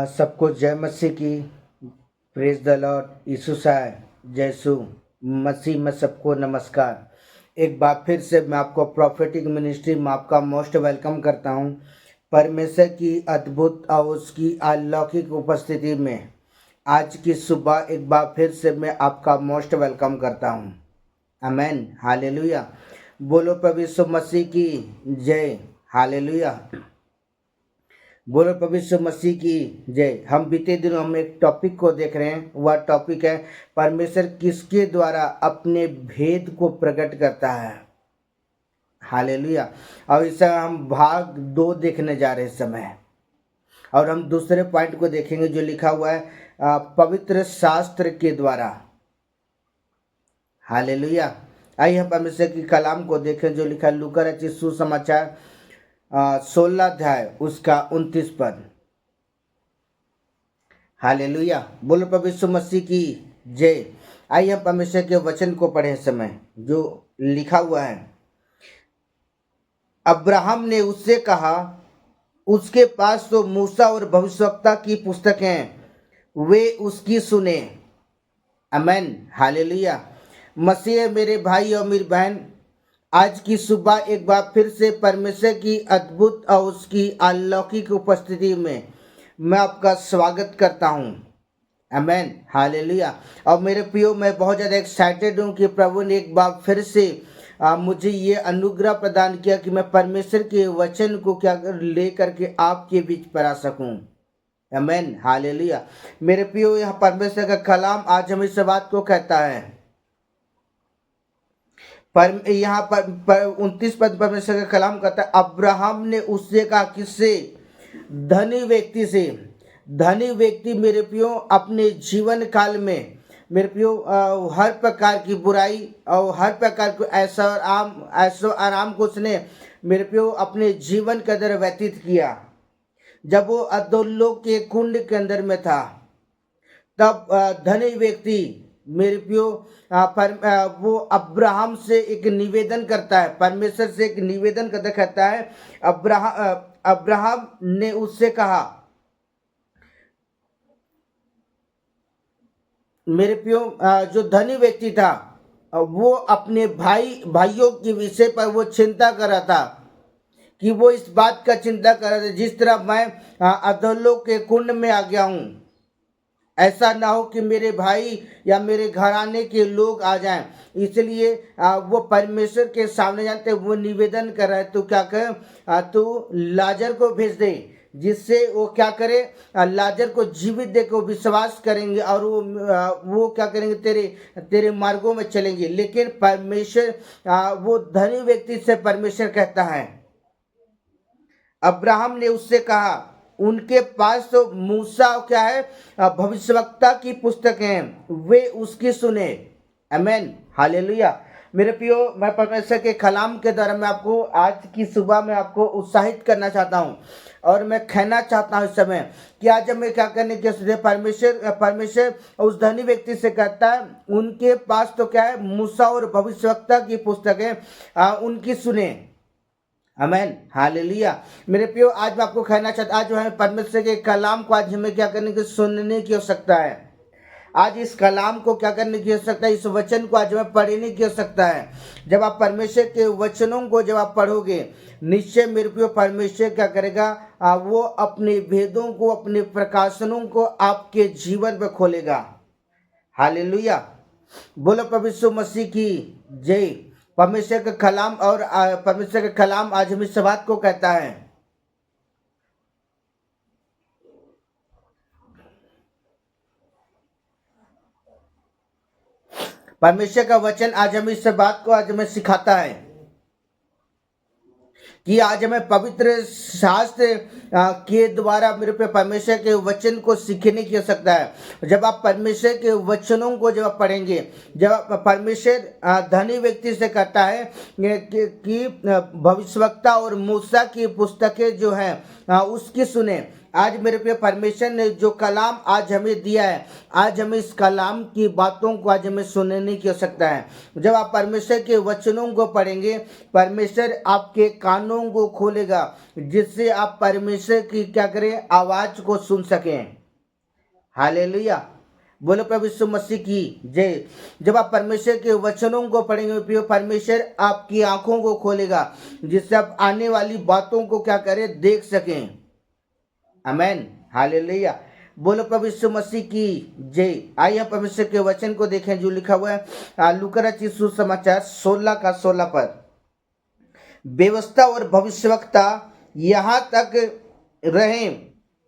सबको जय मसीह की। Praise the Lord. यीशु साय जयसु मसीह में सबको नमस्कार। एक बार फिर से मैं आपको प्रॉफिटिक मिनिस्ट्री में आपका मोस्ट वेलकम करता हूं। परमेश्वर की अद्भुत और उसकी अलौकिक उपस्थिति में आज की सुबह एक बार फिर से मैं आपका मोस्ट वेलकम करता हूं। आमेन, हालेलुया। बोलो प्रभु यीशु मसीह की जय। हालेलुया। बोलो प्रभु यीशु मसीह की जय। हम बीते दिनों हम एक टॉपिक को देख रहे हैं। वह टॉपिक है परमेश्वर किसके द्वारा अपने भेद को प्रकट करता है। हालेलुया। और इस समय हम भाग 2 देखने जा रहे हैं इस समय, और हम दूसरे पॉइंट को देखेंगे जो लिखा हुआ है पवित्र शास्त्र के द्वारा। हालेलुया। आइए हम परमेश्वर की कलाम को देखें जो लिखा है लूका रचित सुसमाचार 16 अध्याय उसका 29 पद। हालेलुया। बोलो प्रभु यीशु मसीह की जय। आइए हम परमेश्वर के वचन को पढ़े समय जो लिखा हुआ है। अब्राहम ने उससे कहा, उसके पास तो मूसा और भविष्यवक्ता की पुस्तक हैं, वे उसकी सुने। आमेन, हालेलुया। मसीह मेरे भाई और मेरी बहन, आज की सुबह एक बार फिर से परमेश्वर की अद्भुत और उसकी अलौकिक उपस्थिति में मैं आपका स्वागत करता हूं। आमेन, हालेलुया। और मेरे प्रियो, मैं बहुत ज़्यादा एक्साइटेड हूं कि प्रभु ने एक बार फिर से मुझे ये अनुग्रह प्रदान किया कि मैं परमेश्वर के वचन को क्या लेकर के आपके बीच पर आ सकूं। आमेन, हालेलुया। मेरे प्रियो, यह परमेश्वर का कलाम आज हमें इस बात को कहता है। पर यहाँ पर 29 पद परमेश्वर का कलाम कहता है, अब्राहम ने उससे कहा, किससे? धनी व्यक्ति से। धनी व्यक्ति मेरे प्रियो अपने जीवन काल में मेरे प्रियो हर प्रकार की बुराई और हर प्रकार को ऐशो आराम को उसने मेरे प्रियो अपने जीवन के अंदर व्यतीत किया। जब वो अधोलोक के कुंड के अंदर में था, तब धनी व्यक्ति मेरे प्रियो वो अब्राहम से एक निवेदन करता है, परमेश्वर से एक निवेदन करता कहता है। अब्राहम ने उससे कहा, मेरे प्रियो जो धनी व्यक्ति था वो अपने भाइयों के विषय पर वो चिंता कर रहा था, कि वो इस बात का चिंता कर रहा था, जिस तरह मैं अधोलोक के कुंड में आ गया हूँ, ऐसा ना हो कि मेरे भाई या मेरे घराने के लोग आ जाएं। इसलिए वो परमेश्वर के सामने जानते वो निवेदन कर रहा है, तो क्या करे, तू लाजर को भेज दे, जिससे वो क्या करे, लाजर को जीवित देखो विश्वास करेंगे और वो क्या करेंगे, तेरे मार्गों में चलेंगे। लेकिन परमेश्वर वो धनी व्यक्ति से परमेश्वर कहता है, अब्राहम ने उससे कहा, उनके पास तो मूसा क्या है, भविष्यवक्ता की पुस्तक हैं, वे उसकी सुने। आमेन, हालेलुया। मेरे प्रियो, मैं परमेश्वर के कलाम के द्वारा मैं आपको आज की सुबह में आपको उत्साहित करना चाहता हूं, और मैं कहना चाहता हूं इस समय कि आज हमें क्या करने की परमेश्वर उस धनी व्यक्ति से कहता है, उनके पास तो क्या है, मूसा और भविष्यवक्ता की पुस्तक है, उनकी सुने। आमेन, हालेलुया। मेरे प्रियो, आज मैं आपको कहना चाहता, आज जो है परमेश्वर के कलाम को आज हमें क्या करने की, सुनने की आवश्यकता है। आज इस कलाम को क्या करने की आवश्यकता है, इस वचन को आज हमें पढ़ने की आवश्यकता है। जब आप परमेश्वर के वचनों को जब आप पढ़ोगे, निश्चय मेरे प्रियो परमेश्वर क्या करेगा, वो अपने भेदों को, अपने प्रकाशनों को आपके जीवन पर खोलेगा। हालेलुया। बोलो प्रभु यीशु मसीह की जय। परमेश्वर का कलाम और परमेश्वर का कलाम आज हमें इस बात को कहता है। परमेश्वर का वचन आज हमें इस बात को आज हमें सिखाता है कि आज हमें पवित्र शास्त्र के द्वारा मेरे पे परमेश्वर के वचन को सीखने की आवश्यकता है। जब आप परमेश्वर के वचनों को जब आप पढ़ेंगे, जब आप परमेश्वर धनी व्यक्ति से कहता है कि भविष्यवक्ता और मूसा की पुस्तकें जो हैं उसकी सुने। आज मेरे प्रिय परमेश्वर ने जो कलाम आज हमें दिया है, आज हमें इस कलाम की बातों को आज हमें सुनने की आवश्यकता है। जब आप परमेश्वर के वचनों को पढ़ेंगे, परमेश्वर आपके कानों को खोलेगा, जिससे आप परमेश्वर की क्या करें, आवाज को सुन सकें। हालेलुया। बोलो प्रभु यीशु मसीह की जय। जब आप परमेश्वर के वचनों को पढ़ेंगे प्रियो, परमेश्वर आपकी आंखों को खोलेगा जिससे आप आने वाली बातों को क्या करें, देख सकें। आमेन, हालेलुया। बोलो प्रभु यीशु मसीह की जय। आइए हम परमेश्वर के वचन को देखें जो लिखा हुआ है लूका रचित सुसमाचार 16 का 16 पर। व्यवस्था और भविष्यवक्ता यहाँ तक रहे,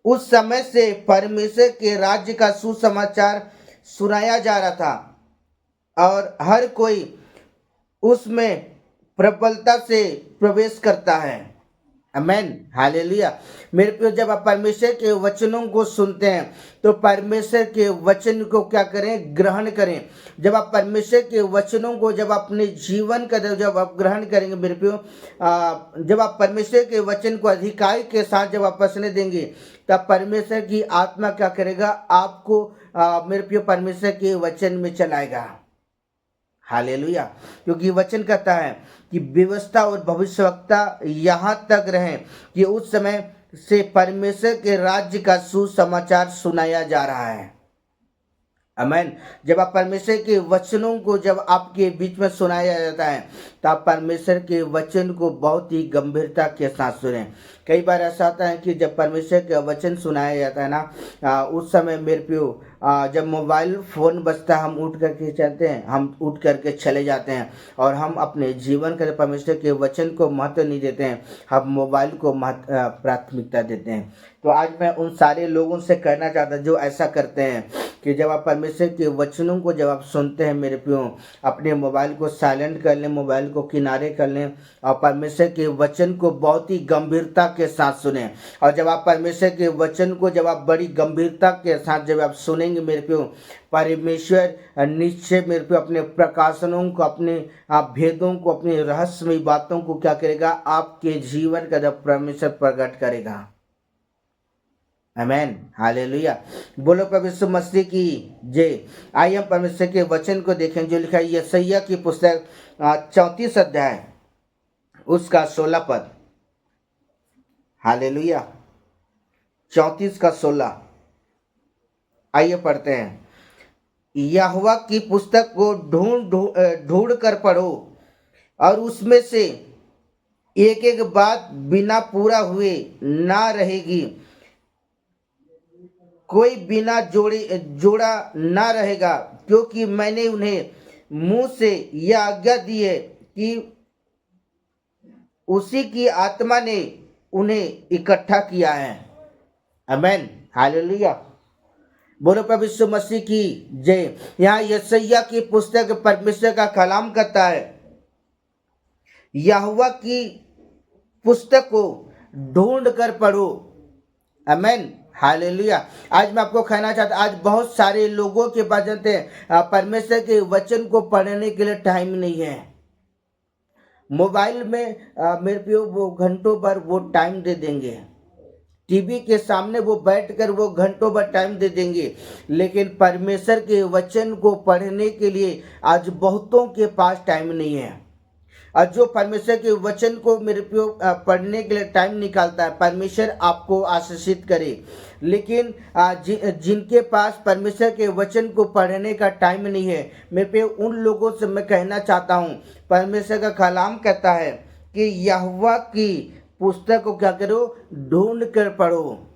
उस समय से परमेश्वर के राज्य का सुसमाचार सुनाया जा रहा था और हर कोई उसमें प्रबलता से प्रवेश करता है। आमेन, हालेलुया। मेरे प्रियो, जब आप परमेश्वर के वचनों को सुनते हैं तो परमेश्वर के वचन को क्या करें, ग्रहण करें। जब आप परमेश्वर के वचनों को जब अपने जीवन का जब आप ग्रहण करेंगे मेरे प्रियो, जब आप परमेश्वर के वचन को अधिकारी के साथ जब आप बसने देंगे तब परमेश्वर की आत्मा क्या करेगा, आपको मेरे प्रियो परमेश्वर के वचन में चलाएगा। हालेलुया। क्योंकि वचन कहता है कि व्यवस्था और भविष्यवक्ता यहाँ तक रहे कि उस समय से परमेश्वर के राज्य का सुसमाचार सुनाया जा रहा है। आमेन। जब आप परमेश्वर के वचनों को जब आपके बीच में सुनाया जाता है तो आप परमेश्वर के वचन को बहुत ही गंभीरता के साथ सुने। कई बार ऐसा होता है कि जब परमेश्वर का वचन सुनाया जाता है ना, उस समय मेरे प्रियो जब मोबाइल फ़ोन बजता है हम उठ करके चलते हैं, हम उठ करके चले जाते हैं और हम अपने जीवन के परमेश्वर के वचन को महत्व नहीं देते हैं, हम मोबाइल को प्राथमिकता देते हैं। तो आज मैं उन सारे लोगों से कहना चाहता जो ऐसा करते हैं कि जब आप परमेश्वर के वचनों को जब आप सुनते हैं मेरे प्रियो, अपने मोबाइल को साइलेंट कर लें, मोबाइल को किनारे कर लें और परमेश्वर के वचन को बहुत ही गंभीरता के साथ सुने। और जब आप परमेश्वर के वचन को जब आप बड़ी गंभीरता के साथ जब आप सुनेंगे मेरे प्रियो, परमेश्वर निश्चय मेरे प्रियो अपने प्रकाशनों को, अपने भेदों को, अपने रहस्यमय बातों को क्या करेगा, आपके जीवन का जब परमेश्वर प्रकट करेगा। आमेन, हालेलुया। बोलो प्रभु यीशु मसीह की जय। आइए हम परमेश्वर के वचन को देखें जो लिखा है यशायाह की पुस्तक 34 अध्याय उसका 16 पद। हालेलुया, 34 का 16। आइए पढ़ते हैं। यहोवा की पुस्तक को ढूंढ कर पढ़ो और उसमें से एक एक बात बिना पूरा हुए ना रहेगी, कोई बिना जोड़ा ना रहेगा, क्योंकि मैंने उन्हें मुंह से यह आज्ञा दी है कि उसी की आत्मा ने उन्हें इकट्ठा किया है। आमेन, हालेलुया। बोलो प्रभु यीशु मसीह की जय। यहाँ यशायाह की पुस्तक परमेश्वर का कलाम करता है, यहोवा की पुस्तक को ढूंढ कर पढ़ो। आमेन, हालेलुया। आज मैं आपको कहना चाहता हूँ, आज बहुत सारे लोगों के पास जानते हैं परमेश्वर के वचन को पढ़ने के लिए टाइम नहीं है। मोबाइल में मेरे प्रियो वो घंटों भर वो टाइम दे देंगे, टीवी के सामने वो बैठकर वो घंटों भर टाइम दे देंगे, लेकिन परमेश्वर के वचन को पढ़ने के लिए आज बहुतों के पास टाइम नहीं है। और जो परमेश्वर के वचन को मेरे प्रियो पढ़ने के लिए टाइम निकालता है, परमेश्वर आपको आशीषित करे। लेकिन जिनके पास परमेश्वर के वचन को पढ़ने का टाइम नहीं है, मेरे प्रियो उन लोगों से मैं कहना चाहता हूँ, परमेश्वर का कलाम कहता है कि यहोवा की पुस्तक को क्या करो, ढूंढ कर पढ़ो।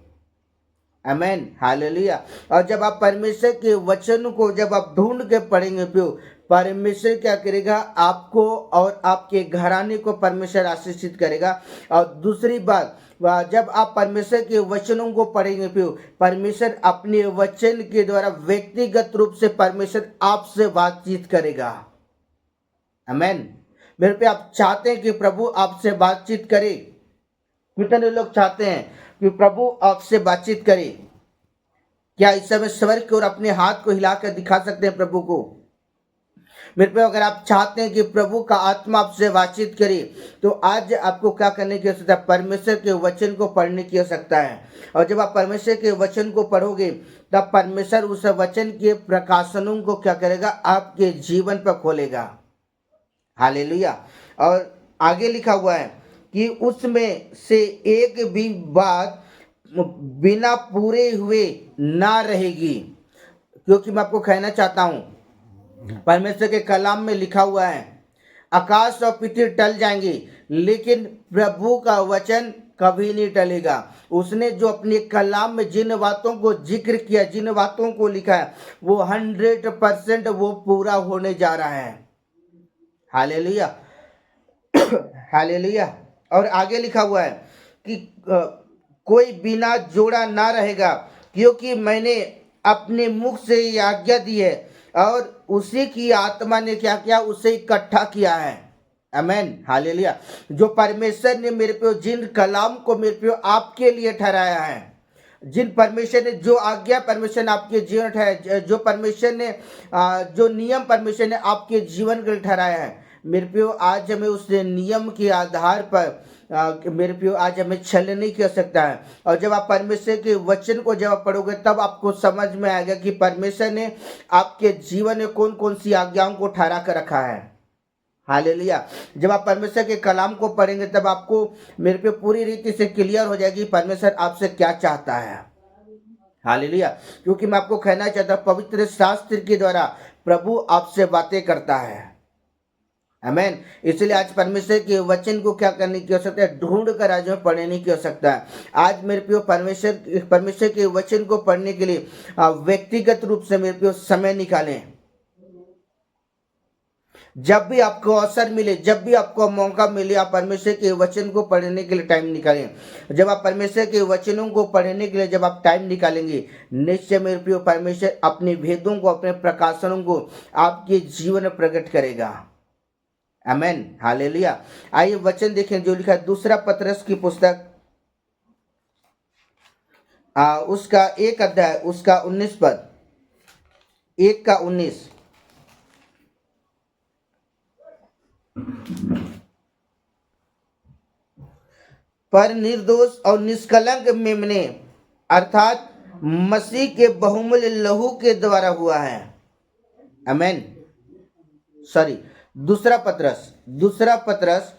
आमेन, हालेलुया। और जब आप परमेश्वर के वचन को जब आप ढूंढ के पढ़ेंगे प्रियो, परमेश्वर क्या करेगा, आपको और आपके घराने को परमेश्वर आशीषित करेगा। और दूसरी बात, जब आप परमेश्वर के वचनों को पढ़ेंगे प्रियो, परमेश्वर अपने वचन के द्वारा व्यक्तिगत रूप से परमेश्वर आपसे बातचीत करेगा। आमेन। मेरे पे आप चाहते हैं कि प्रभु आपसे बातचीत करे? कितने लोग चाहते हैं कि प्रभु आपसे बातचीत करे? क्या इस समय स्वर्ग की ओर अपने हाथ को हिलाकर दिखा सकते हैं प्रभु को? मेरे पे अगर आप चाहते हैं कि प्रभु का आत्मा आपसे बातचीत करे तो आज आपको क्या करने की आवश्यकता है? परमेश्वर के वचन को पढ़ने की आवश्यकता है। और जब आप परमेश्वर के वचन को पढ़ोगे तब परमेश्वर उस वचन के प्रकाशनों को क्या करेगा, आपके जीवन पर खोलेगा। हालेलुया। और आगे लिखा हुआ है कि उसमें से एक भी बात बिना पूरे हुए ना रहेगी। क्योंकि मैं आपको कहना चाहता हूं, परमेश्वर के कलाम में लिखा हुआ है, आकाश और पृथ्वी टल जाएंगी लेकिन प्रभु का वचन कभी नहीं टलेगा। उसने जो अपने कलाम में जिन बातों को जिक्र किया, जिन बातों को लिखा है, वो 100% वो पूरा होने जा रहा है। Hallelujah, hallelujah. और आगे लिखा हुआ है कि कोई बिना जोड़ा ना रहेगा, क्योंकि मैंने अपने मुख से ये आज्ञा दी है और उसी की आत्मा ने क्या किया, उसे इकट्ठा किया है। आमेन, हालेलुया। जो परमेश्वर ने मेरे पे, जिन कलाम को मेरे पे आपके लिए ठहराया है, जिन परमेश्वर ने जो आज्ञा परमेश्वर ने आपके जीवन ठहराया, जो परमेश्वर ने जो नियम परमेश्वर ने आपके जीवन के लिए ठहराया है, मेरे प्रियो आज हमें उस नियम के आधार पर मेरे प्रियो आज हमें छल नहीं कर सकता है। और जब आप परमेश्वर के वचन को जब आप पढ़ोगे तब आपको समझ में आएगा कि परमेश्वर ने आपके जीवन में कौन कौन सी आज्ञाओं को ठहरा कर रखा है। हालेलुया। जब आप परमेश्वर के कलाम को पढ़ेंगे तब आपको मेरे पे पूरी रीति से क्लियर हो जाएगी परमेश्वर आपसे क्या चाहता है। हालेलुया। क्योंकि मैं आपको कहना चाहता हूं, पवित्र शास्त्र के द्वारा प्रभु आपसे बातें करता है। आमेन। इसलिए आज परमेश्वर के वचन को क्या करने की आवश्यकता है, ढूंढ कर आज में पढ़ने की आवश्यकता है। आज मेरे प्रियो परमेश्वर के वचन को पढ़ने के लिए व्यक्तिगत रूप से मेरे प्रियो समय निकालें। जब भी आपको अवसर मिले, जब भी आपको मौका मिले, आप परमेश्वर के वचन को पढ़ने के लिए टाइम निकालें। जब आप परमेश्वर के वचनों को पढ़ने के लिए जब आप टाइम निकालेंगे, निश्चय मेरे प्रियो परमेश्वर अपने भेदों को, अपने प्रकाशनों को आपके जीवन में प्रकट करेगा। आमेन, हालेलुया। आइए वचन देखें जो लिखा है दूसरा पतरस की पुस्तक उसका 1 अध्याय उसका 19 पद, 1 का 19। पर निर्दोष और निष्कलंक मेमने अर्थात मसीह के बहुमूल्य लहू के द्वारा हुआ है। आमेन। सॉरी, दूसरा पतरस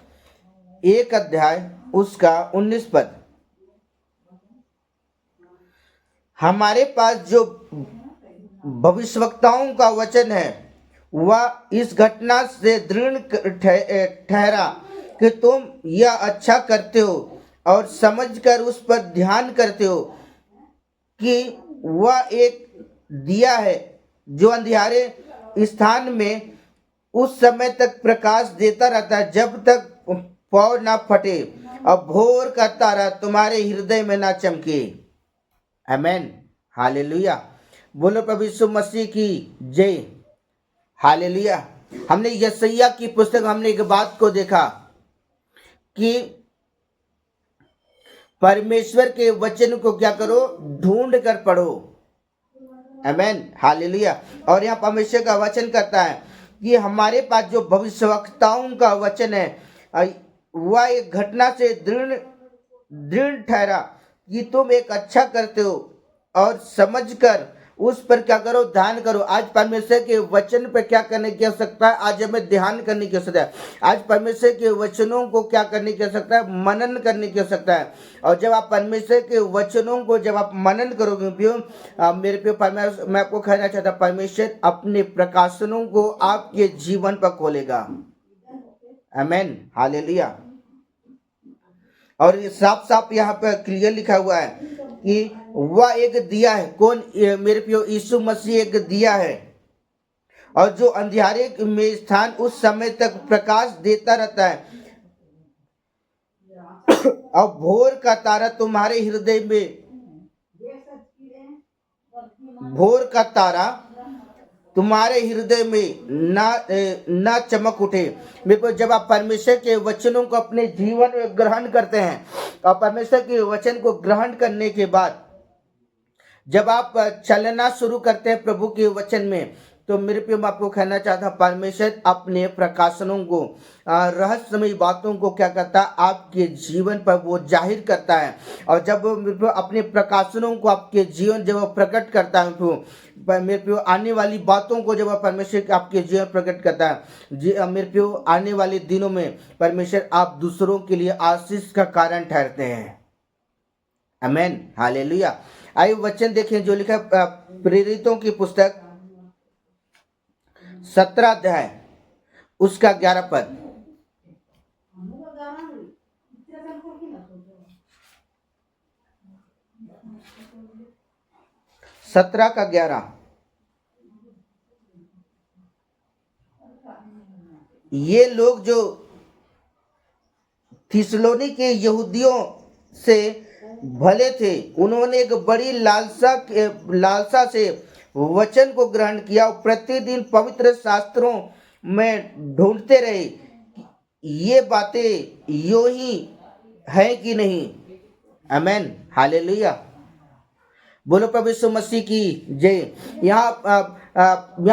1 अध्याय उसका 19 पद। हमारे पास जो भविष्यवक्ताओं का वचन है वह इस घटना से दृढ़ ठहरा कि तुम यह अच्छा करते हो और समझकर उस पर ध्यान करते हो कि वह एक दिया है जो अंधियारे स्थान में उस समय तक प्रकाश देता रहता है जब तक पौ ना फटे और भोर का तारा तुम्हारे हृदय में ना चमके। आमेन, हालेलुया। बोलो प्रभु यीशु मसीह की जय। हालेलुया। हमने यशायाह की पुस्तक हमने एक बात को देखा कि परमेश्वर के वचन को क्या करो, ढूंढ कर पढ़ो। आमेन, हालेलुया। और यहाँ परमेश्वर का वचन कहता है कि हमारे पास जो भविष्यवक्ताओं का वचन है वह एक घटना से दृढ़ ठहरा कि तुम एक अच्छा करते हो और समझकर उस पर क्या करो, ध्यान करो। आज परमेश्वर के वचन पर क्या करने की आवश्यकता है, आज हमें ध्यान करने की आवश्यकता है। आज परमेश्वर के वचनों को क्या करने की आवश्यकता है, मनन करने की आवश्यकता है। और जब आप परमेश्वर के वचनों को जब आप मनन करोगे मेरे पे परमेश्वर, मैं आपको कहना चाहता हूं, परमेश्वर अपने प्रकाशनों को आपके जीवन पर खोलेगा। आमेन, हालेलुया। और साफ साफ यहाँ पर क्लियर लिखा हुआ है कि वह एक दिया है। कौन? मेरे प्रियो यीशु मसीह एक दिया है और जो अंधियारे में स्थान उस समय तक प्रकाश देता रहता है और भोर का तारा तुम्हारे हृदय में, भोर का तारा तुम्हारे हृदय में ना चमक उठे। मेरे को जब आप परमेश्वर के वचनों को अपने जीवन में ग्रहण करते हैं और परमेश्वर के वचन को ग्रहण करने के बाद जब आप चलना शुरू करते हैं प्रभु के वचन में, तो मेरे पे मैं आपको कहना चाहता हूं, परमेश्वर अपने प्रकाशनों को, रहस्यमय बातों को क्या करता है, आपके जीवन पर वो जाहिर करता है। और जब अपने प्रकाशनों को आपके जीवन जब वो प्रकट करता है, तो मेरे पे आने वाली बातों को जब परमेश्वर आपके जीवन प्रकट करता है, मेरे पे आने वाले दिनों में परमेश्वर आप दूसरों के लिए आशीष का कारण ठहरते हैं। आमेन, हालेलुया। आइए वचन देखें जो लिखा है, प्रेरितों की पुस्तक 17 अध्याय उसका 11 पद। 17 का 11। ये लोग जो थिस्सलुनी के यहूदियों से भले थे, उन्होंने एक बड़ी लालसा से वचन को ग्रहण किया और प्रतिदिन पवित्र शास्त्रों में ढूंढते रहे, ये बातें यो ही है कि नहीं। आमेन, हालेलुया। बोलो प्रभु यीशु मसीह की जय। यहाँ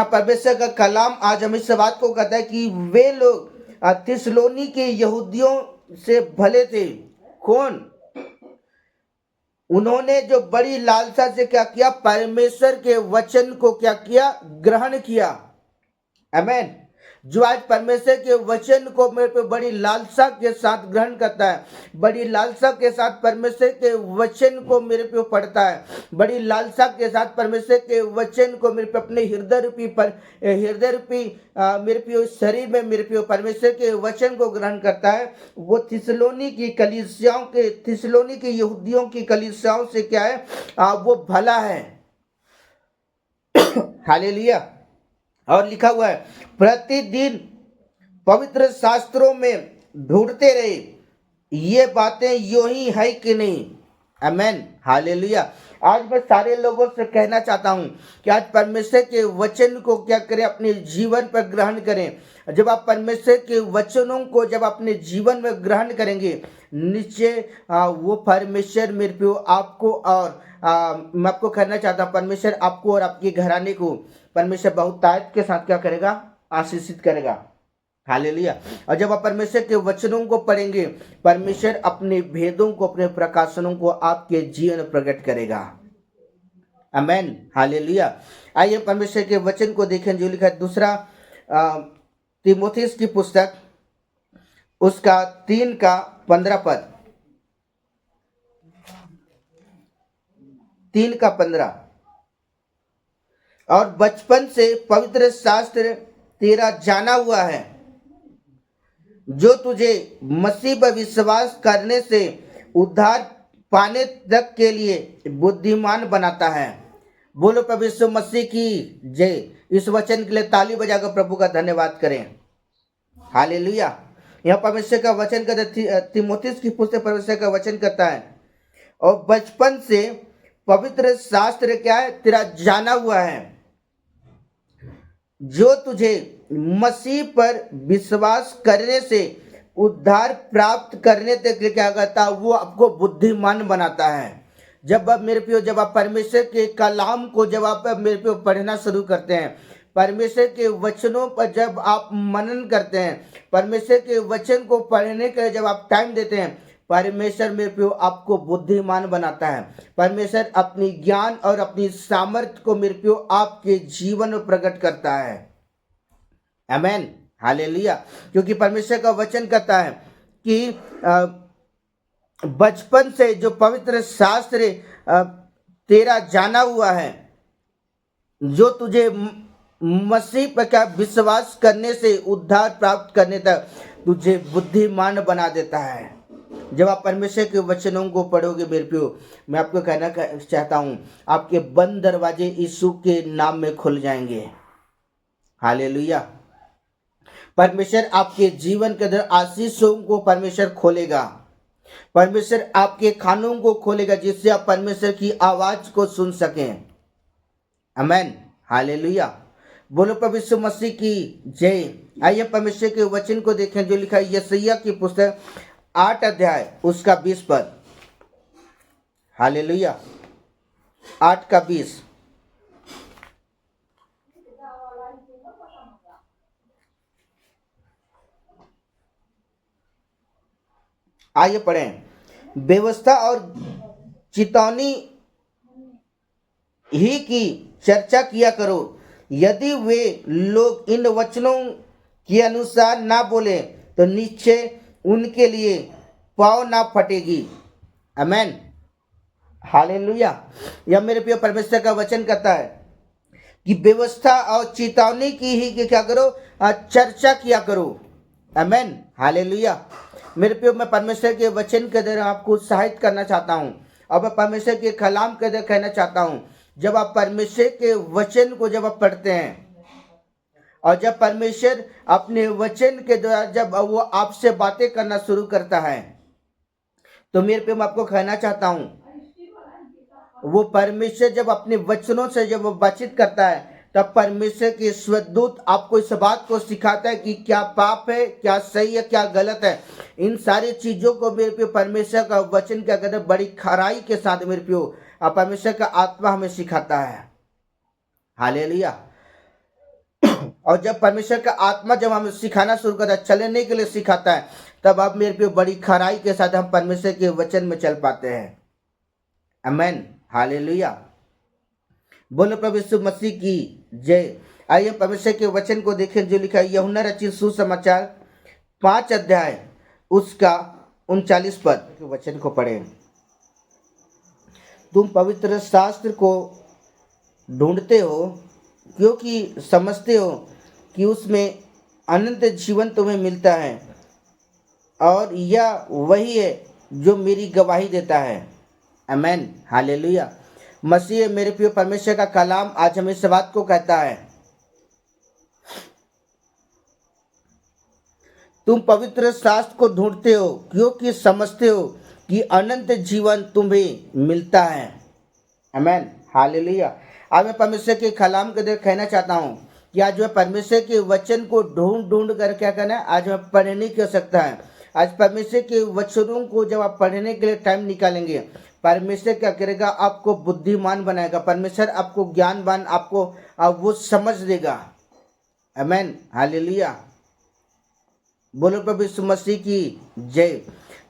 परमेश्वर का कलाम आज हमें इस बात को कहता है कि वे लोग थिस्सलुनी के यहूदियों से भले थे। कौन? उन्होंने जो बड़ी लालसा से क्या किया, परमेश्वर के वचन को क्या किया, ग्रहण किया। आमेन। जो आज परमेश्वर के वचन को मेरे पे बड़ी लालसा के साथ ग्रहण करता है, बड़ी लालसा के साथ परमेश्वर के वचन को मेरे पे पढ़ता है, बड़ी लालसा के साथ परमेश्वर के वचन को मेरे पे अपने हृदय रूपी मेरे पे शरीर में मेरे पे परमेश्वर के वचन को ग्रहण करता है, वो थिस्सलुनी की यहूदियों की कलीसियाओं से क्या है, वो भला है। हालेलुया। और लिखा हुआ है प्रतिदिन पवित्र शास्त्रों में ढूंढते रहे, ये बातें यो ही है कि नहीं। आमेन, हालेलुया। आज मैं सारे लोगों से कहना चाहता हूं कि आज परमेश्वर के वचन को क्या करें, अपने जीवन पर ग्रहण करें। जब आप परमेश्वर के वचनों को जब अपने जीवन में ग्रहण करेंगे, निश्चय वो परमेश्वर मेरे पे आपको और मैं आपको कहना चाहता हूँ, परमेश्वर आपको और आपके घराने को परमेश्वर बहुत ताकत के साथ क्या करेगा, आशीषित करेगा। हालेलुया। और जब आप परमेश्वर के वचनों को पढ़ेंगे, परमेश्वर अपने भेदों को, अपने प्रकाशनों को आपके जीवन में प्रकट करेगा। आमेन, हालेलुया। आइए परमेश्वर के वचन को देखें जो लिखा है दूसरा तीमुथियुस की पुस्तक उसका 3 का 15 पद। 3 का 15। और बचपन से पवित्र शास्त्र तेरा जाना हुआ है, जो तुझे मसीह पर विश्वास करने से उद्धार पाने तक के लिए बुद्धिमान बनाता है। बोलो प्रभु यीशु मसीह की जय। इस वचन के लिए ताली बजाकर प्रभु का धन्यवाद करें। हालेलुया। यहाँ परमेश्वर का वचन कहता, तीमुथियुस की पुस्तक परमेश्वर का वचन कहता है, और बचपन से पवित्र शास्त्र क्या है, तेरा जाना हुआ है, जो तुझे मसीह पर विश्वास करने से उद्धार प्राप्त करने तक क्या करता है, वो आपको बुद्धिमान बनाता है। जब आप परमेश्वर के कलाम को जब आप मेरे पे पढ़ना शुरू करते हैं, परमेश्वर के वचनों पर जब आप मनन करते हैं, परमेश्वर के वचन को पढ़ने के जब आप टाइम देते हैं, परमेश्वर मेरे पे आपको बुद्धिमान बनाता है। परमेश्वर अपनी ज्ञान और अपनी सामर्थ्य को मेरे पे आपके जीवन में प्रकट करता है। आमेन, हालेलुया। क्योंकि परमेश्वर का वचन कहता है कि बचपन से जो पवित्र शास्त्र तेरा जाना हुआ है, जो तुझे मसीह पर क्या विश्वास करने से उद्धार प्राप्त करने तक तुझे बुद्धिमान बना देता है। जब आप परमेश्वर के वचनों को पढ़ोगे मेरे प्रियो, मैं आपको कहना चाहता हूं, आपके बंद दरवाजे यीशु के नाम में खुल जाएंगे। हालेलुया। परमेश्वर आपके जीवन के अंदर आशीषों को परमेश्वर खोलेगा। परमेश्वर आपके खानों को खोलेगा, जिससे आप परमेश्वर की आवाज को सुन सकें। आमेन, हालेलुया। बोलो प्रभु यीशु मसीह की जय। आइए परमेश्वर के वचन को देखें जो लिखा है यशायाह की पुस्तक 8 अध्याय उसका 20 पद। हालेलुया, 8 का 20। आइए पढ़ें। व्यवस्था और चेतावनी ही की चर्चा किया करो। यदि वे लोग इन वचनों के अनुसार ना बोले तो निश्चय उनके लिए पाँव ना फटेगी। आमेन। हालेलुया। यह मेरे प्रिय परमेश्वर का वचन कहता है कि व्यवस्था और चेतावनी की ही कि क्या करो, चर्चा किया करो। आमेन, हालेलुया। मेरे प्रिय, मैं परमेश्वर के वचन के द्वारा आपको उत्साहित करना चाहता हूँ और मैं परमेश्वर के कलाम के द्वारा कहना चाहता हूँ, जब आप परमेश्वर के वचन को जब आप पढ़ते हैं और जब परमेश्वर अपने वचन के द्वारा जब वो आपसे बातें करना शुरू करता है, तो मेरे पे मैं आपको कहना चाहता हूँ, वो परमेश्वर जब अपने वचनों से जब वो बातचीत करता है, तब परमेश्वर के स्वर्गदूत आपको इस बात को सिखाता है कि क्या पाप है, क्या सही है, क्या गलत है। इन सारी चीजों को मेरे पे परमेश्वर का वचन क्या कहते हैं, बड़ी खराई के साथ मेरे पे परमेश्वर का आत्मा हमें सिखाता है। हालेलुया। और जब परमेश्वर का आत्मा जब हमें सिखाना शुरू करता है, चलने के लिए सिखाता है, तब आप मेरे पे बड़ी खराई के साथ हम परमेश्वर के वचन में चल पाते हैं। आमेन, हालेलुया। बोलो प्रभु यीशु मसीह की जय। आइए परमेश्वर के वचन को देखें जो लिखा है यूहन्ना रचित सुसमाचार 5 अध्याय उसका 39 पद के वचन को पढ़ें। तुम पवित्र शास्त्र को ढूंढते हो क्योंकि समझते हो कि उसमें अनंत जीवन तुम्हें मिलता है, और यह वही है जो मेरी गवाही देता है। आमेन, हालेलुया। मसीह मेरे प्रिय परमेश्वर का कलाम आज हमें इस बात को कहता है, तुम पवित्र शास्त्र को ढूंढते हो क्योंकि समझते हो कि अनंत जीवन तुम्हें मिलता है। आमेन, हालेलुया। आज मैं परमेश्वर के कलाम के द्वारा कहना चाहता हूँ कि आज मैं परमेश्वर के वचन को ढूंढ ढूंढ कर क्या करना है, आज मैं पढ़ने की आवश्यकता है। आज परमेश्वर के वचनों को जब आप पढ़ने के लिए टाइम निकालेंगे, परमेश्वर क्या करेगा, आपको बुद्धिमान बनाएगा। परमेश्वर आपको ज्ञानवान, आपको वो समझ देगा। आमेन, हालेलुया। बोलो प्रभु यीशु मसीह की जय।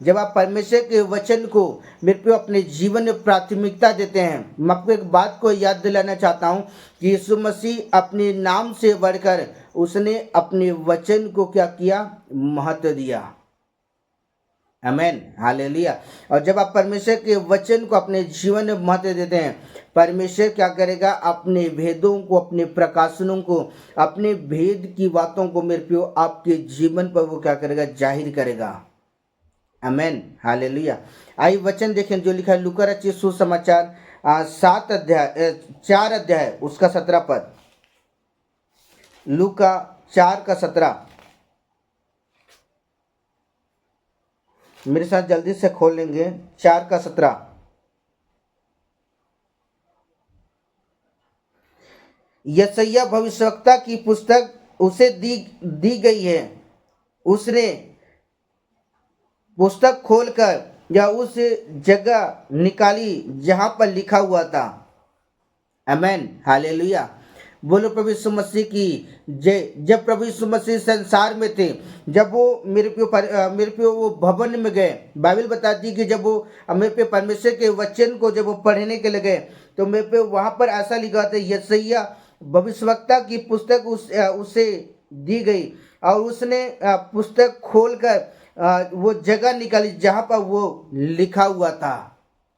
जब आप परमेश्वर के वचन को मेरे पे अपने जीवन में प्राथमिकता देते हैं, मैं आपको एक बात को याद दिलाना चाहता हूँ कि यीशु मसीह अपने नाम से बढ़कर उसने अपने वचन को क्या किया, महत्व दिया। आमेन, हालेलुया। और जब आप परमेश्वर के वचन को अपने जीवन में महत्व देते हैं, परमेश्वर क्या करेगा, अपने भेदों को, अपने प्रकाशनों को, अपने भेद की बातों को मेरे प्रियो आपके जीवन पर वो क्या करेगा, जाहिर करेगा। आमेन, हालेलुया। आइए वचन देखें जो लिखा है लूका रचित सुसमाचार 4 अध्याय उसका 17 पद। लूका 4 का 17। मेरे साथ जल्दी से खोल लेंगे। 4 का 17। यशायाह भविष्यवक्ता की पुस्तक उसे दी गई है। उसने पुस्तक खोलकर या उस जगह निकाली जहां पर लिखा हुआ था। आमेन, हालेलुया। बोलो प्रभु यीशु मसीह की जय। जब प्रभु यीशु मसीह संसार में थे, जब वो मेरे पे वो भवन में गए, बाइबल बताती है कि जब वो मेरे पे परमेश्वर के वचन को जब वो पढ़ने के लिए गए, तो मेरे पे वहां पर ऐसा लिखा था, यशायाह भविष्यवक्ता की पुस्तक उसे दी गई और उसने पुस्तक खोलकर वो जगह निकाली जहां पर वो लिखा हुआ था।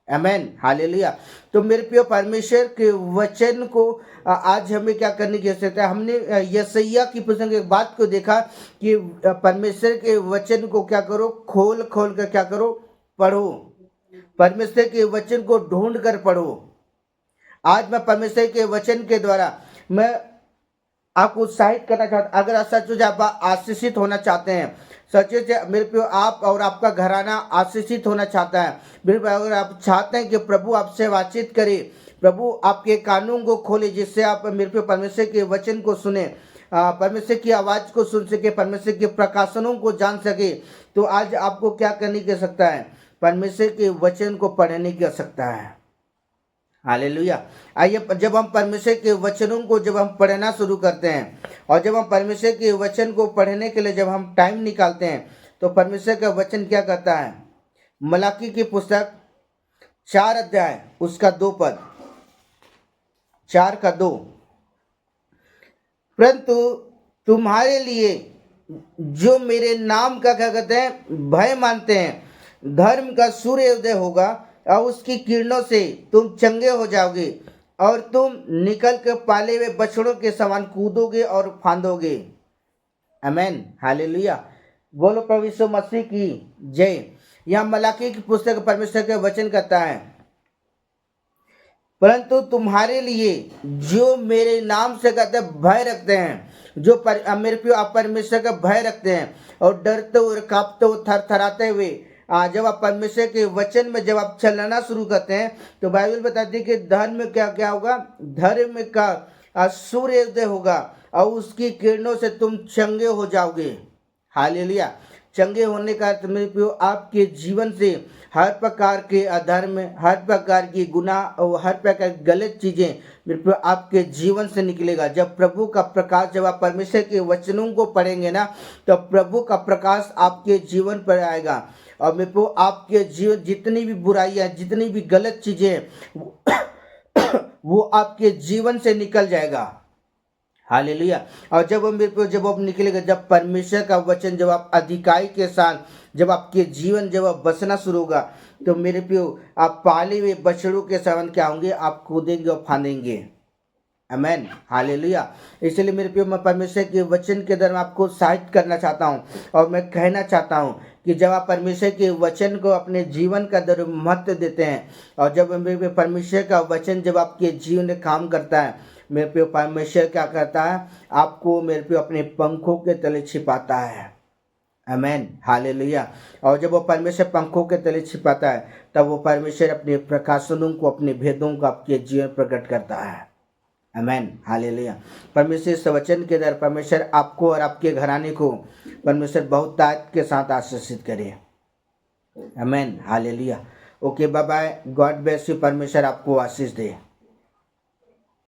आमेन, हालेलुया। तो मेरे प्रिय परमेश्वर के वचन को आज हमें क्या करने की आवश्यकता है। हमने यशायाह की पुस्तक एक बात को देखा कि परमेश्वर के वचन को क्या करो, खोल खोल कर क्या करो, पढ़ो। परमेश्वर के वचन को ढूंढ कर पढ़ो। आज मैं परमेश्वर के वचन के द्वारा मैं आपको उत्साहित करना चाहता हूं। अगर सच आप आशीषित होना चाहते हैं, सच मेरे पे आप और आपका घराना आशीषित होना चाहता है, मेरे पे अगर आप चाहते हैं कि प्रभु आपसे बातचीत करे, प्रभु आपके कानों को खोले, जिससे आप मेरे पे परमेश्वर के वचन को सुने, परमेश्वर की आवाज़ को सुन सके, परमेश्वर के प्रकाशनों को जान सके, तो आज आपको क्या करने की आवश्यकता है, परमेश्वर के वचन को पढ़ने की आवश्यकता है। हालेलुया। आइए, जब हम परमेश्वर के वचनों को जब हम पढ़ना शुरू करते हैं और जब हम परमेश्वर के वचन को पढ़ने के लिए जब हम टाइम निकालते हैं, तो परमेश्वर का वचन क्या कहता है। मलाकी की पुस्तक 4 अध्याय उसका 2 पद, 4 का 2। परंतु तुम्हारे लिए जो मेरे नाम का क्या कहते हैं, भय मानते हैं, धर्म का सूर्योदय होगा, और उसकी किरणों से तुम चंगे हो जाओगे और तुम निकल के पाले हुए बछड़ों के समान कूदोगे और फांदोगे। आमेन, हालेलुया। बोलो प्रभु यीशु मसीह की जय। यहाँ मलाकी की पुस्तक परमेश्वर के वचन कहता है, परंतु तुम्हारे लिए जो मेरे नाम से कहते भय रखते हैं, जो मेरे प्रिय आप परमेश्वर का भय रखते हैं और डरते हुए कांपते हुए थरथराते हुए जब आप परमेश्वर के वचन में जब आप चलना शुरू करते हैं तो बाइबल बताती है कि धर्म में क्या क्या होगा, धर्म का सूर्योदय होगा और उसकी किरणों से तुम चंगे हो जाओगे। हालेलुया। चंगे होने का अर्थ मेरे प्रियो आपके जीवन से हर प्रकार के अधर्म, हर प्रकार की गुनाह और हर प्रकार की गलत चीजें मेरे प्रियो आपके जीवन से निकलेगा। जब प्रभु का प्रकाश, जब आप परमेश्वर के वचनों को पढ़ेंगे ना, तो प्रभु का प्रकाश आपके जीवन पर आएगा और मेरे प्रियो आपके जीवन जितनी भी बुराइयां, जितनी भी गलत चीजें वो आपके जीवन से निकल जाएगा। हालेलुया। और जब आप निकलेगा, जब परमेश्वर का वचन जब आप अधिकाई के साथ जब आपके जीवन जब आप बसना शुरू होगा तो मेरे प्रियो आप पाले हुए बछड़ों के समान क्या होंगे, आप कूदेंगे और फांदेंगे। आमेन, हालेलुया। इसलिए मेरे प्रियो मैं परमेश्वर के वचन के द्वारा आपको उत्साहित करना चाहता हूँ और मैं कहना चाहता हूँ कि जब आप परमेश्वर के वचन को अपने जीवन का द्वारा महत्व देते हैं और जब मेरे परमेश्वर का वचन जब आपके जीवन में काम करता है, मेरे प्रियो परमेश्वर क्या करता है, आपको मेरे प्रियो अपने पंखों के तले छिपाता है। आमेन, हालेलुया। और जब वो परमेश्वर पंखों के तले छिपाता है तब वो परमेश्वर अपने प्रकाशनों को, अपने भेदों को आपके जीवन प्रकट करता है। आमेन, हालेलुया। परमेश्वर इस वचन के द्वारा परमेश्वर आपको और आपके घराने को परमेश्वर बहुत ताकत के साथ आशीषित करे। आमेन, हालेलुया। Okay, bye bye, God bless you. परमेश्वर आपको आशीष दे।